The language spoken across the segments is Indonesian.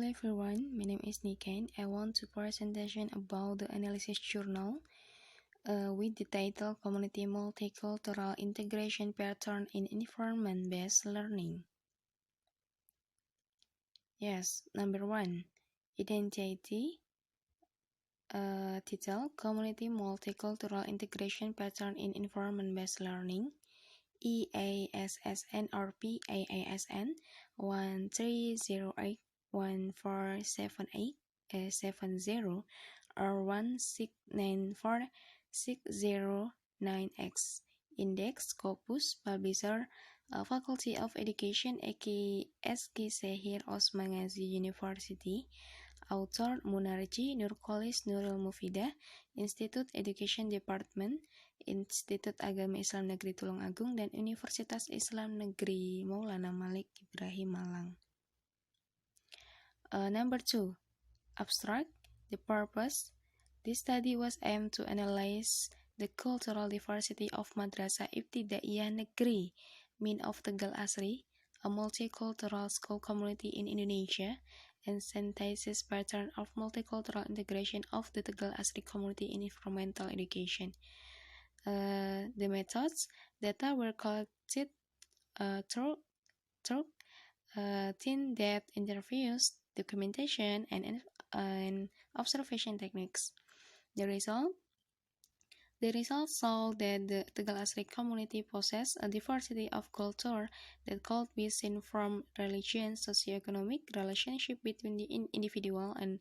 Hello everyone, my name is Niken. I want to presentation about the analysis journal with the title Community Multicultural Integration Pattern in Environment-Based Learning. Yes, number 1, Identity. Title Community Multicultural Integration Pattern in Environment-Based Learning. EASSN or PAASN 1308147870 or 1694609X. Index Scopus Publisher Faculty of Education Eski Sehir Osman Ghazi University. Author Munarji Nurkolis Nurul Mufidah, Institute Education Department, Institut Agama Islam Negeri Tulungagung, dan Universitas Islam Negeri Maulana Malik Ibrahim Malang. Number 2, Abstract. The purpose. This study was aimed to analyze the cultural diversity of Madrasah Ibtidaiyah Negeri Min of Tegal Asri, a multicultural school community in Indonesia, and synthesis pattern of multicultural integration of the Tegal Asri community in environmental education. The methods. Data were collected through in-depth interviews, documentation, and observation techniques. The results show that the Tegal Asri community possesses a diversity of culture that could be seen from religion, socioeconomic relationship between the individual and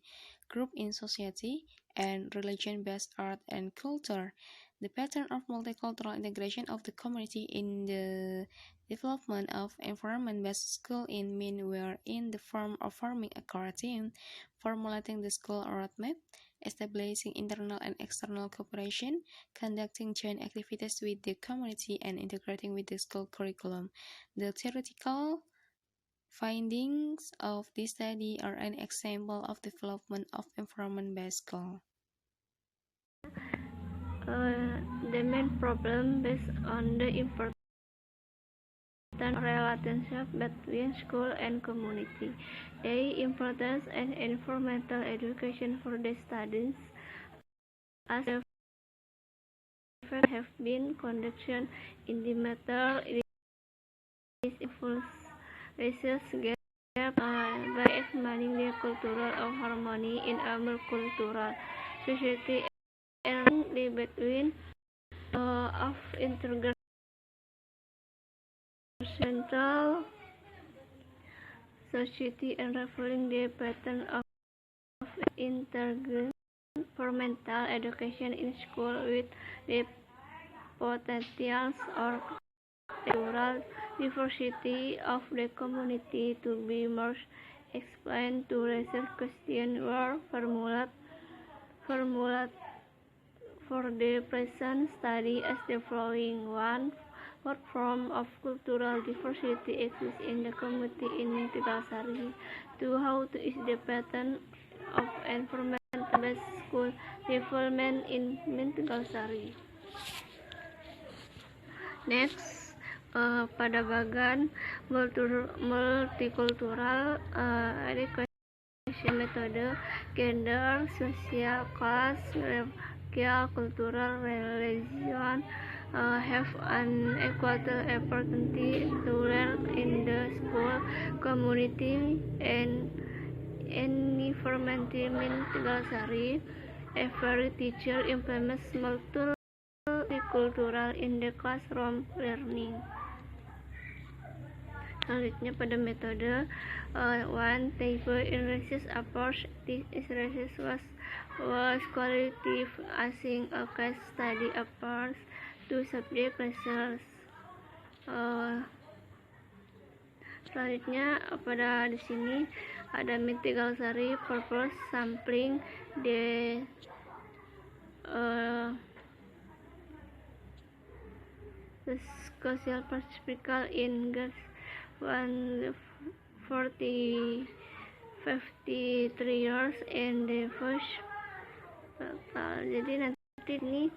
group in society, and religion-based art and culture. The pattern of multicultural integration of the community in the development of environment-based school in Min were in the form of forming a core team, formulating the school roadmap, establishing internal and external cooperation, conducting joint activities with the community, and integrating with the school curriculum. The theoretical findings of this study are an example of development of environment-based school. The main problem based on the important relationship between school and community. The importance and environmental education for the students as the have been conducted in the matter is equals research gap by examining the cultural of harmony in a multicultural society and the between of intergenerational society and revealing the pattern of intergenerational education in school with the potentials or cultural diversity of the community to be more explained. To research questions were formulated for the present study as the following. 1. What form of cultural diversity exists in the community in Tegal Asri? 2. How is the pattern of environment-based school development in Tegal Asri? Next, pada bagan multicultural education method, gender, social class, racial, cultural, religion have an equal opportunity to learn in the school community and environment in Tegal Asri. Every teacher implements multicultural in the classroom learning. Selanjutnya pada metode 1. Table in research approach. This research was qualitative, asking a case study approach to subject research. Selanjutnya pada di sini ada Min Tegal Asri purpose sampling the social perspective in girls 153 years and the first total. Jadi nanti ini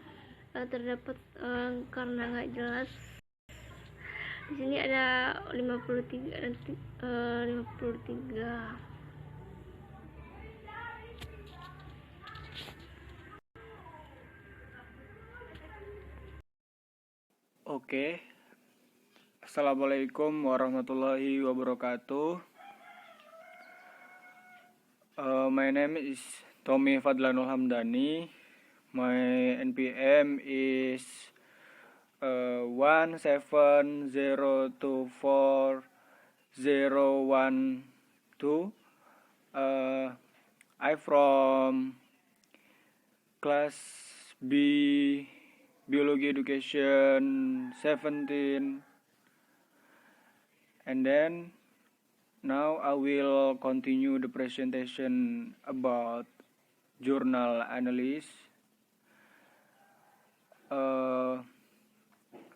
terdapat karena nggak jelas di sini ada 53 Oke. Assalamualaikum warahmatullahi wabarakatuh. My name is Tommy Fadlanul Hamdani. My NPM is 170240112. I from class B Biology Education 17, and then now I will continue the presentation about journal analysis.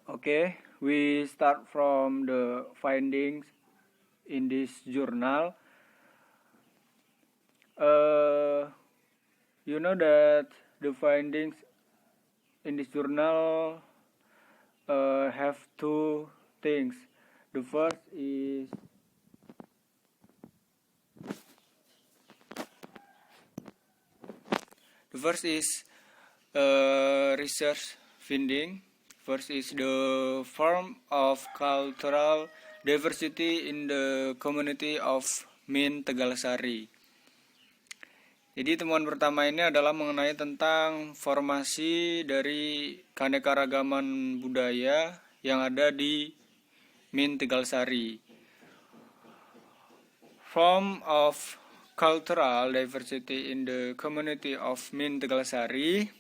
Okay, we start from the findings in this journal. You know that the findings in this journal have two things. The first is research finding. First is the form of cultural diversity in the community of Min Tegalsari. Jadi temuan pertama ini adalah mengenai tentang formasi dari keanekaragaman budaya yang ada di Min Tegalsari. Form of cultural diversity in the community of Min Tegalsari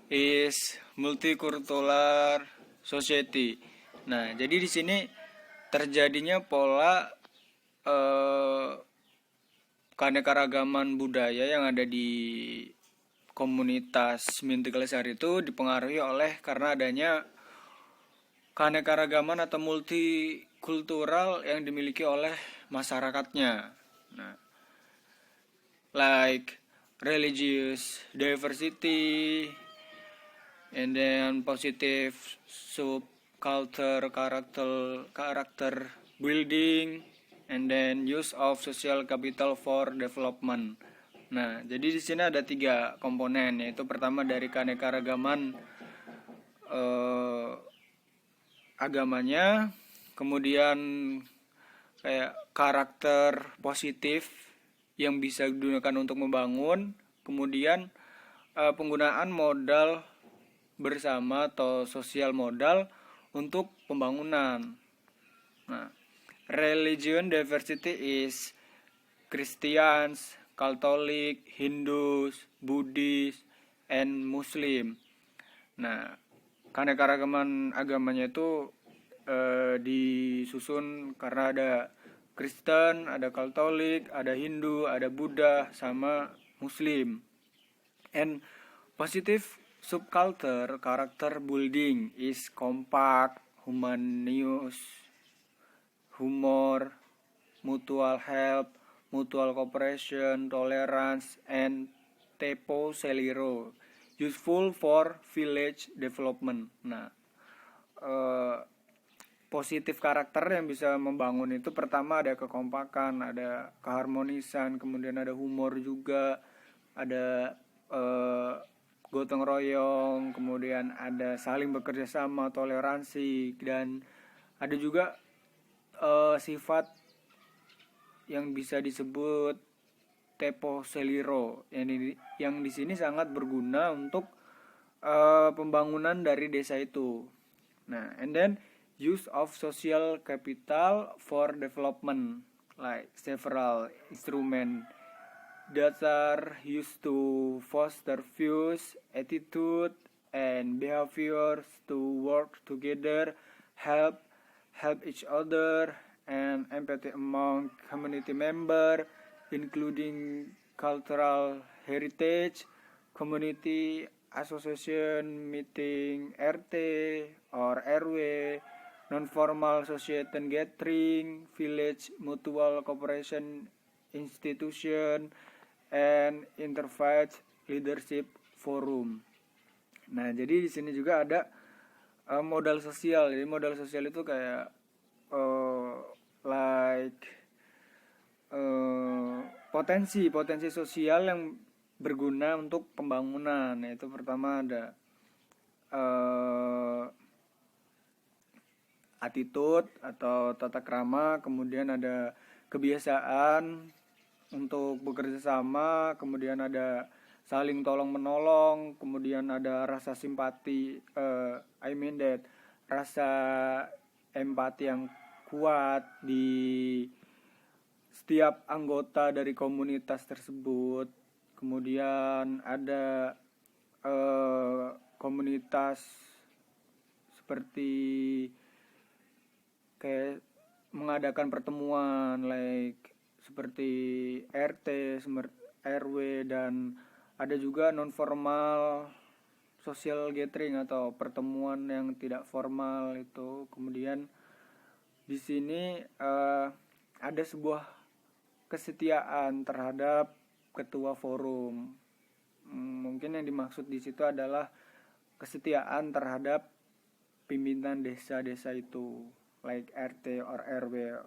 is multicultural society. Nah, jadi di sini terjadinya pola keanekaragaman budaya yang ada di komunitas Min Tegalsari itu dipengaruhi oleh karena adanya keanekaragaman atau multikultural yang dimiliki oleh masyarakatnya. Nah, like religious diversity, and then positive subculture character building, and then use of social capital for development. Nah, jadi di sini ada 3 komponen, yaitu pertama dari keanekaragaman agamanya, kemudian kayak karakter positif yang bisa digunakan untuk membangun, kemudian penggunaan modal bersama atau sosial modal untuk pembangunan. Nah, religion diversity is Christians, Catholic, Hindus, Buddhist, and Muslim. Nah, keanekaragaman agamanya itu disusun karena ada Kristen, ada Katolik, ada Hindu, ada Buddha, sama Muslim. And positive subculture character building is compact, humanius, humor, mutual help, mutual cooperation, tolerance, and tepo seliro, useful for village development. Nah, positif karakter yang bisa membangun itu pertama ada kekompakan, ada keharmonisan, kemudian ada humor juga, ada gotong royong, kemudian ada saling bekerja sama, toleransi, dan ada juga sifat yang bisa disebut tepo seliro yang di sini sangat berguna untuk pembangunan dari desa itu. Nah, and then use of social capital for development, like several instruments that are used to foster views, attitude, and behaviors to work together, help each other, and empathy among community members, including cultural heritage, community association meeting, RT or RW, non-formal society gathering, village mutual cooperation institution, and interfaith leadership forum. Nah, jadi di sini juga ada modal sosial. Jadi modal sosial itu kayak potensi sosial yang berguna untuk pembangunan. Yaitu pertama ada attitude atau tata krama, kemudian ada kebiasaan untuk bekerja sama, kemudian ada saling tolong menolong, kemudian ada rasa simpati, I mean that rasa empati yang kuat di setiap anggota dari komunitas tersebut. Kemudian ada komunitas seperti kayak mengadakan pertemuan like seperti RT, RW, dan ada juga non formal social gathering atau pertemuan yang tidak formal itu. Kemudian di sini ada sebuah kesetiaan terhadap ketua forum. Mungkin yang dimaksud di situ adalah kesetiaan terhadap pimpinan desa-desa itu, like RT or RW.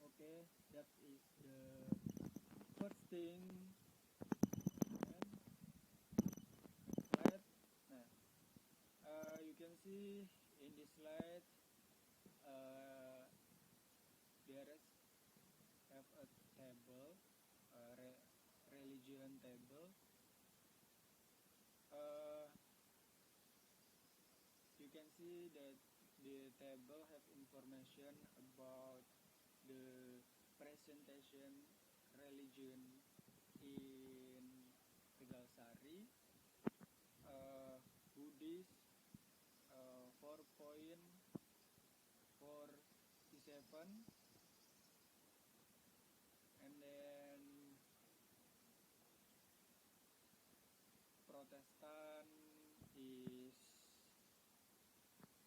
Okay, that is the first thing. Slide. Nah, you can see in this slide there is have a table, religion table. You can see that the table have information about the presentation religion in Tegalsari. Buddhist 4.47, and then Protestant is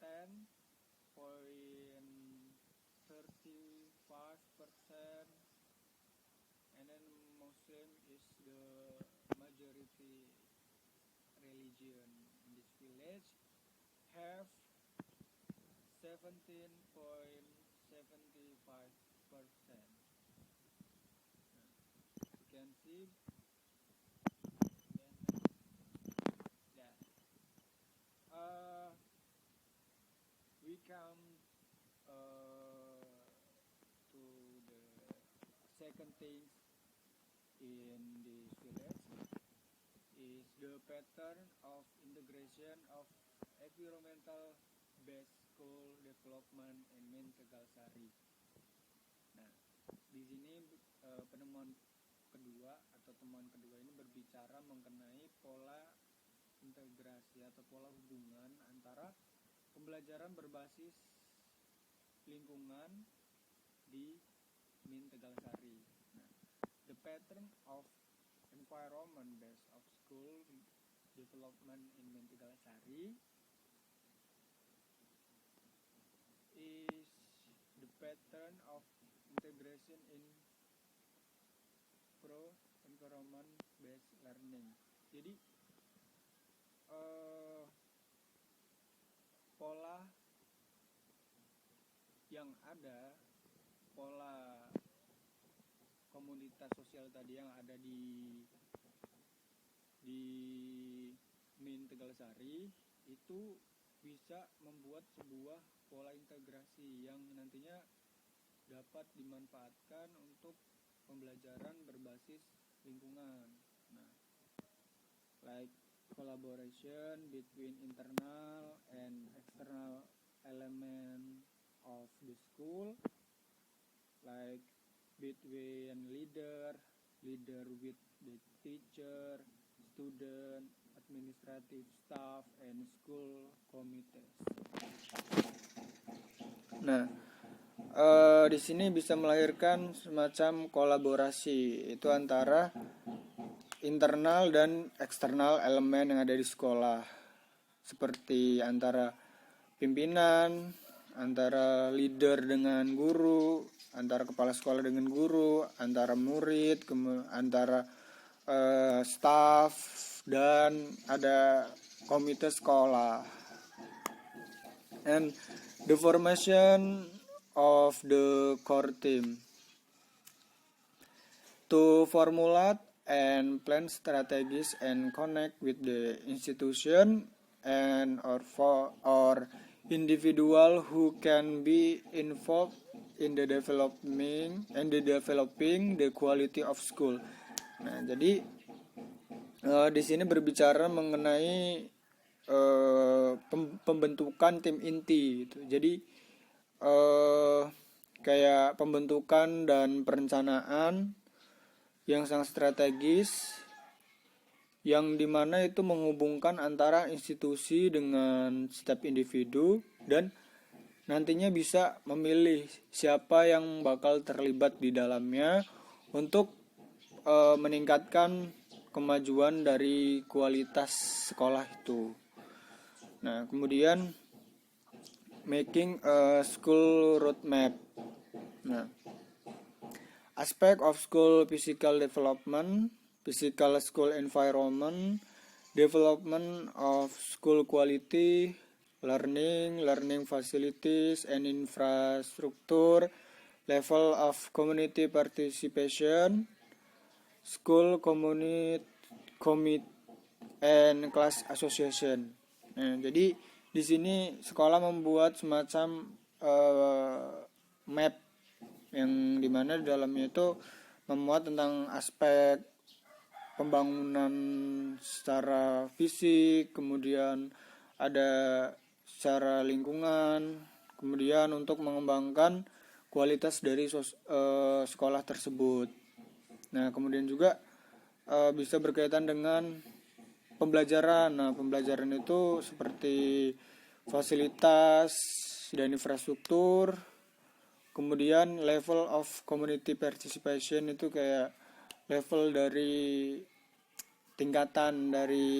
10.35%, and then Muslim is the majority religion in this village, have 17.75%. You can see that we come to the second thing in this village is the pattern of integration of environmental based school development in Min Tegalsari. Nah, di sini penemuan kedua atau temuan kedua ini berbicara mengenai pola integrasi atau pola hubungan antara pembelajaran berbasis lingkungan di Min Tegalsari. Nah, the pattern of environment based of school development in Min Tegalsari is the pattern of integration in pro environment based learning. Jadi pola yang ada, pola komunitas sosial tadi yang ada di Min Tegalsari itu bisa membuat sebuah pola integrasi yang nantinya dapat dimanfaatkan untuk pembelajaran berbasis lingkungan. Nah, like collaboration between internal and external element of the school, like between leader with the teacher, student, administrative staff, and school committees. Nah, di sini bisa melahirkan semacam kolaborasi itu antara internal dan eksternal elemen yang ada di sekolah, seperti antara pimpinan, antara leader dengan guru, antara kepala sekolah dengan guru, antara murid, antara staff, dan ada komite sekolah. And the formation of the core team. To formulate and plan strategies and connect with the institution and or individual who can be involved in the developing the quality of school. Nah, jadi di sini berbicara mengenai pembentukan tim inti gitu. Jadi kayak pembentukan dan perencanaan yang sangat strategis, yang dimana itu menghubungkan antara institusi dengan setiap individu dan nantinya bisa memilih siapa yang bakal terlibat di dalamnya untuk meningkatkan kemajuan dari kualitas sekolah itu. Nah, kemudian making a school roadmap. Nah, aspect of school physical development, physical school environment, development of school quality, learning facilities and infrastructure, level of community participation, school community and class association. Nah, jadi di sini sekolah membuat semacam map yang dimana di dalamnya itu memuat tentang aspek pembangunan secara fisik, kemudian ada secara lingkungan, kemudian untuk mengembangkan kualitas dari sekolah tersebut. Nah, kemudian juga bisa berkaitan dengan pembelajaran. Nah, pembelajaran itu seperti fasilitas dan infrastruktur. Kemudian level of community participation itu kayak level dari tingkatan dari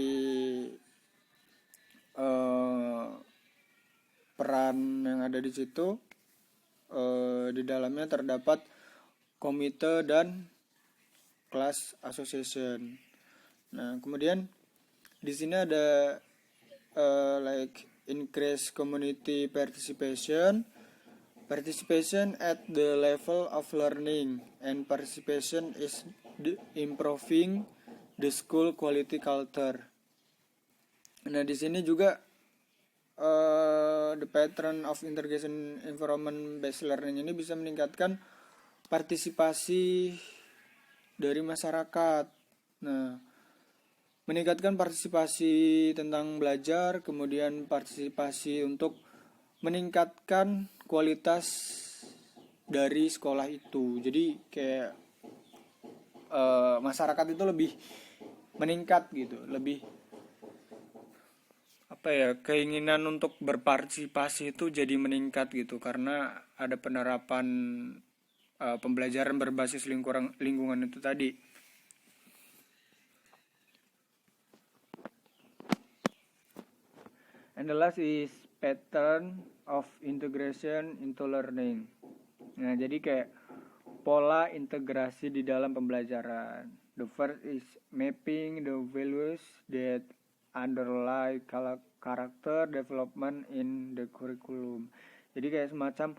peran yang ada di situ. Di dalamnya terdapat komite dan class association. Nah, kemudian di sini ada increase community participation at the level of learning, and participation is improving the school quality culture. Nah, di sini juga the pattern of integration environment based learning ini bisa meningkatkan partisipasi dari masyarakat. Nah, meningkatkan partisipasi tentang belajar, kemudian partisipasi untuk meningkatkan kualitas dari sekolah itu. Jadi kayak masyarakat itu lebih meningkat gitu, lebih keinginan untuk berpartisipasi itu jadi meningkat gitu, karena ada penerapan pembelajaran berbasis lingkungan itu tadi. And the last is pattern of integration into learning. Nah, jadi kayak pola integrasi di dalam pembelajaran. The first is mapping the values that underlie character development in the curriculum. Jadi kayak semacam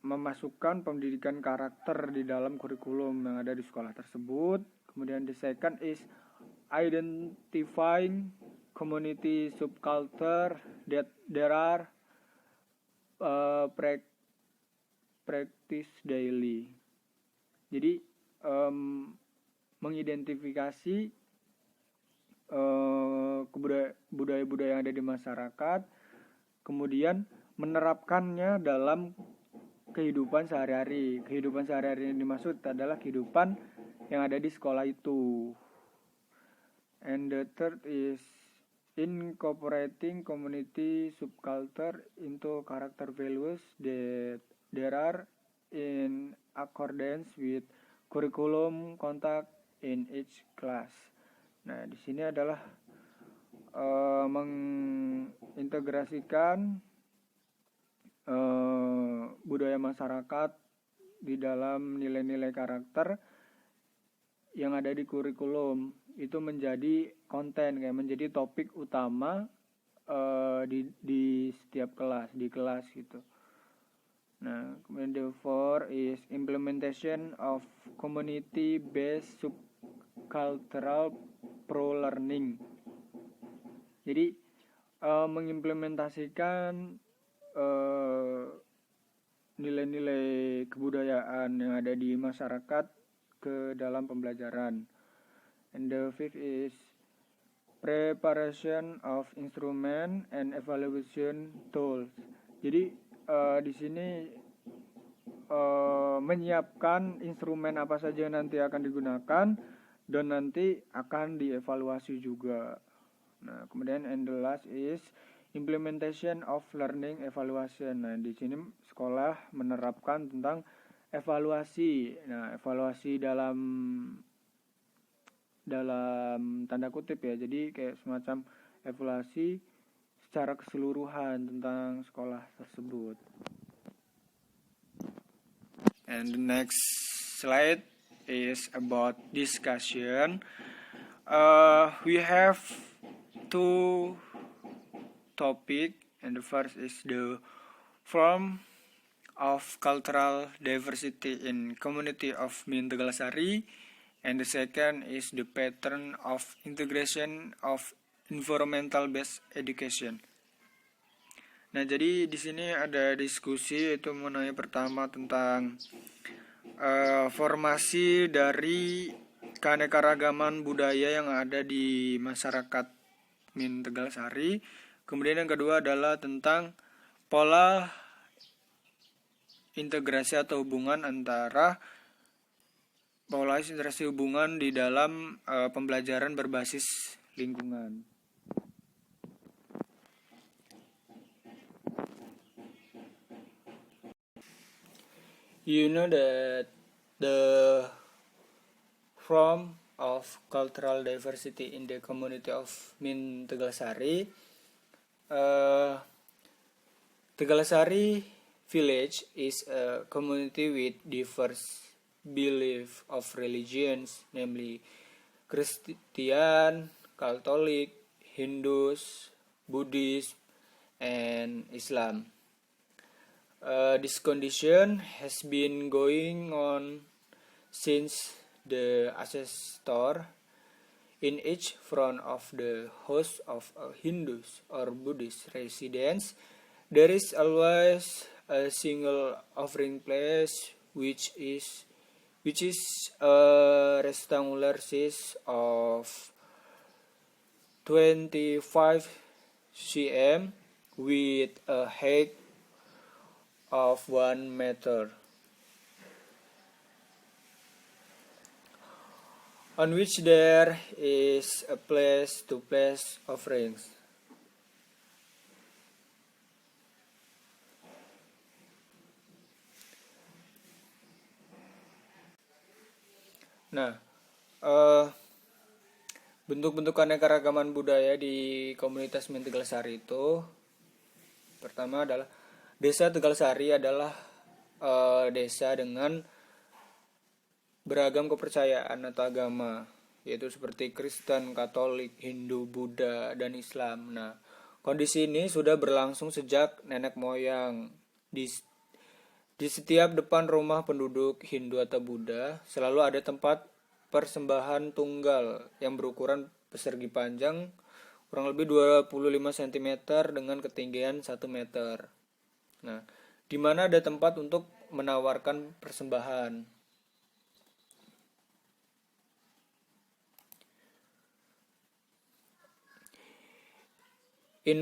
memasukkan pendidikan karakter di dalam kurikulum yang ada di sekolah tersebut. Kemudian the second is identifying community subculture that there are practice daily. Jadi mengidentifikasi budaya-budaya yang ada di masyarakat, kemudian menerapkannya dalam kehidupan sehari-hari. Kehidupan sehari-hari yang dimaksud adalah kehidupan yang ada di sekolah itu. And the third is incorporating community subculture into character values that there are in accordance with curriculum content in each class. Nah, di sini adalah mengintegrasikan budaya masyarakat di dalam nilai-nilai karakter yang ada di kurikulum itu menjadi konten, kayak menjadi topik utama di setiap kelas, di kelas gitu. Nah, kemudian the fourth is implementation of community based cultural pro-learning. Jadi mengimplementasikan nilai-nilai kebudayaan yang ada di masyarakat ke dalam pembelajaran. And the fifth is preparation of instrument and evaluation tools. Jadi di sini menyiapkan instrumen apa saja yang nanti akan digunakan dan nanti akan dievaluasi juga. Nah, kemudian and the last is implementation of learning evaluation. Nah, di sini sekolah menerapkan tentang evaluasi. Nah, evaluasi dalam tanda kutip ya. Jadi kayak semacam evaluasi secara keseluruhan tentang sekolah tersebut. And the next slide is about discussion. We have two topic, and the first is the form of cultural diversity in community of Min Tegalasari, and the second is the pattern of integration of environmental based education. Nah, jadi di sini ada diskusi itu mengenai pertama tentang formasi dari keanekaragaman budaya yang ada di masyarakat Min Tegalasari. Kemudian yang kedua adalah tentang pola integrasi atau hubungan antara di dalam pembelajaran berbasis lingkungan. You know that the form of cultural diversity in the community of Min Tegalasari, Tegalasari village is a community with diverse belief of religions, namely Christian, Catholic, Hindus, Buddhist, and Islam. This condition has been going on since the ancestor. In each front of the house of a Hindus or Buddhist residence, there is always a single offering place, which is a rectangular size of 25 cm with a height of 1 meter, on which there is a place to place offerings. Nah, bentuk-bentuk keanekaragaman budaya di komunitas Min Tegalasari itu, pertama adalah Desa Tegalasari adalah desa dengan beragam kepercayaan atau agama, yaitu seperti Kristen, Katolik, Hindu, Buddha, dan Islam. Nah, kondisi ini sudah berlangsung sejak nenek moyang. Di setiap depan rumah penduduk Hindu atau Buddha selalu ada tempat persembahan tunggal yang berukuran persegi panjang kurang lebih 25 cm dengan ketinggian 1 meter. Nah, di mana ada tempat untuk menawarkan persembahan. In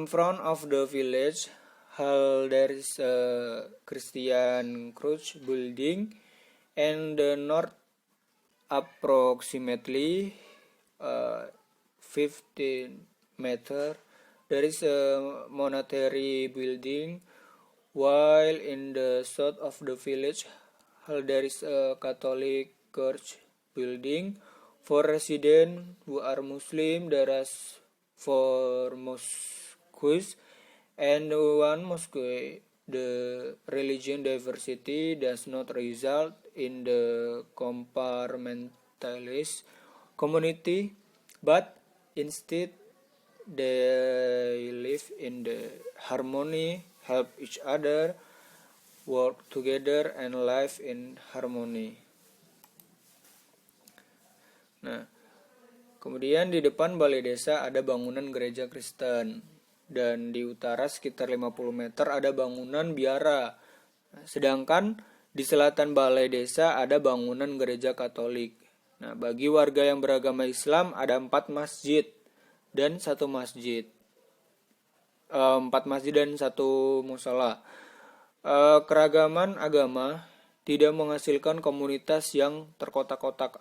front of the village hall there is a Christian church building, and the north approximately 15 meter there is a monastery building, while in the south of the village hall there is a Catholic church building. For residents who are Muslim, there is 4 mosques and 1 mosque. The religion diversity does not result in the compartmentalist community, but instead they live in the harmony, help each other, work together, and live in harmony. Nah, Kemudian di depan balai desa ada bangunan gereja Kristen. Dan di utara sekitar 50 meter ada bangunan biara. Sedangkan di selatan balai desa ada bangunan gereja Katolik. Nah, bagi warga yang beragama Islam ada 4 masjid dan 1 masjid. 4 masjid dan 1 musola. Keragaman agama tidak menghasilkan komunitas yang terkotak-kotak.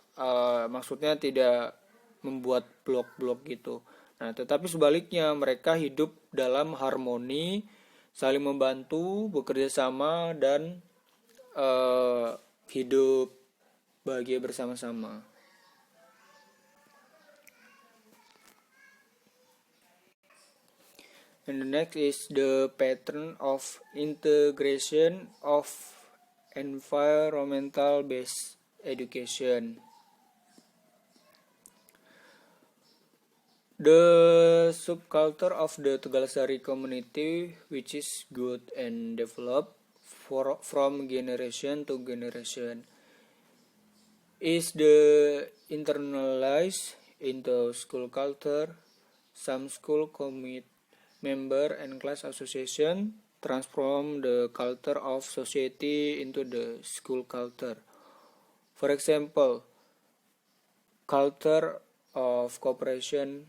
Maksudnya tidak membuat blok-blok gitu. Nah, tetapi sebaliknya mereka hidup dalam harmoni, saling membantu, bekerja sama, dan hidup bahagia bersama-sama. And the next is the pattern of integration of environmental-based education. The subculture of the Tegalsari community, which is good and developed from generation to generation, is the internalized into school culture. Some school committee member and class association transform the culture of society into the school culture. For example, culture of cooperation,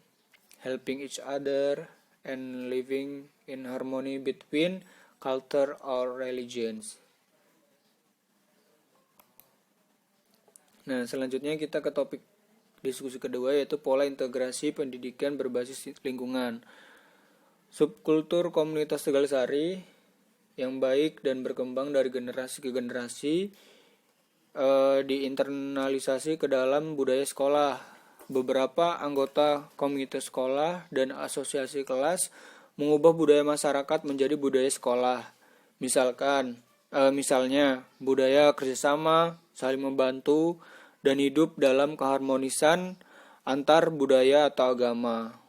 helping each other, and living in harmony between culture or religions. Nah, selanjutnya kita ke topik diskusi kedua, yaitu pola integrasi pendidikan berbasis lingkungan. Subkultur komunitas Tegalsari yang baik dan berkembang dari generasi ke generasi diinternalisasi ke dalam budaya sekolah. Beberapa anggota komunitas sekolah dan asosiasi kelas mengubah budaya masyarakat menjadi budaya sekolah. Misalnya budaya kerjasama, saling membantu, dan hidup dalam keharmonisan antar budaya atau agama.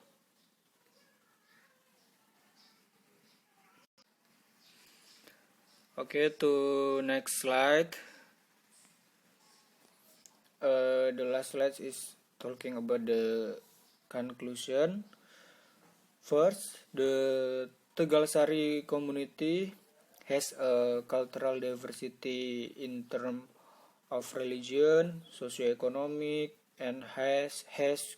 Okay, to next slide. The last slide is talking about the conclusion. First, the Tegalsari community has a cultural diversity in terms of religion, socioeconomic, and has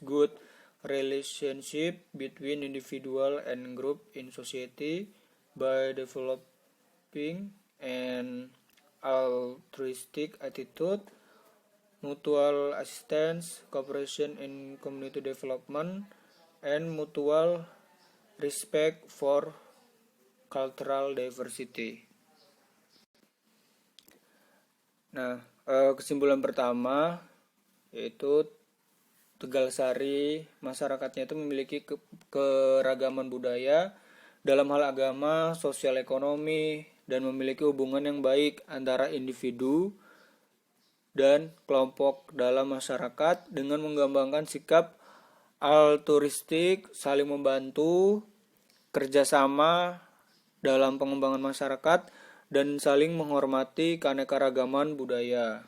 good relationship between individual and group in society by developing an altruistic attitude, mutual assistance, cooperation in community development, and mutual respect for cultural diversity. Nah, kesimpulan pertama yaitu Tegalsari masyarakatnya itu memiliki keragaman budaya dalam hal agama, sosial ekonomi, dan memiliki hubungan yang baik antara individu dan kelompok dalam masyarakat dengan mengembangkan sikap altruistik, saling membantu, kerjasama dalam pengembangan masyarakat, dan saling menghormati keanekaragaman budaya.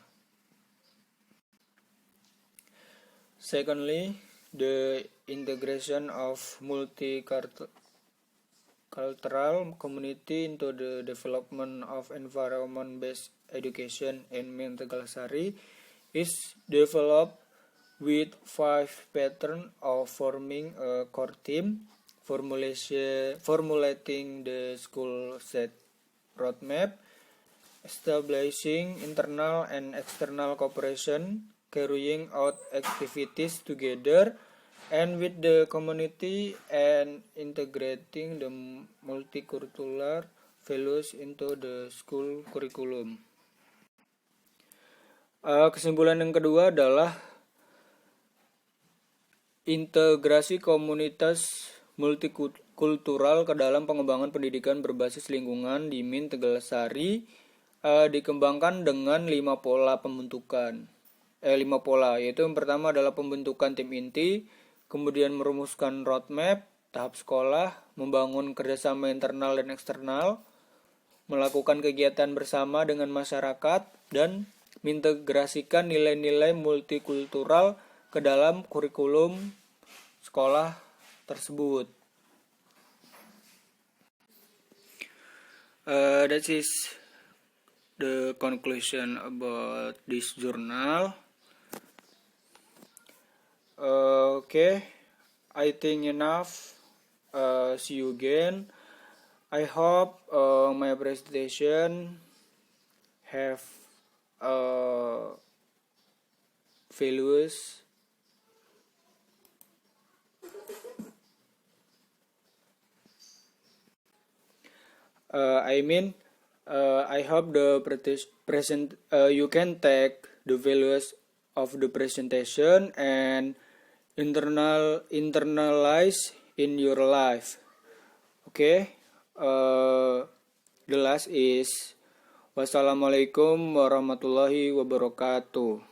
Secondly, the integration of multicultural community into the development of environment-based education in Tegalsari is developed with 5 patterns of forming a core team, formulating the school set roadmap, establishing internal and external cooperation, carrying out activities together and with the community, and integrating the multicultural values into the school curriculum. Kesimpulan yang kedua adalah integrasi komunitas multikultural ke dalam pengembangan pendidikan berbasis lingkungan di MIN Tegalsari dikembangkan dengan 5 pola pembentukan. 5 pola, yaitu yang pertama adalah pembentukan tim inti, kemudian merumuskan roadmap, tahap sekolah, membangun kerjasama internal dan eksternal, melakukan kegiatan bersama dengan masyarakat, dan mengintegrasikan nilai-nilai multikultural ke dalam kurikulum sekolah tersebut. That is the conclusion about this journal. Okay, I think enough. See you again. I hope my presentation have values. I hope the present you can take the values of the presentation and internalize in your life. Okay. The last is wassalamualaikum warahmatullahi wabarakatuh.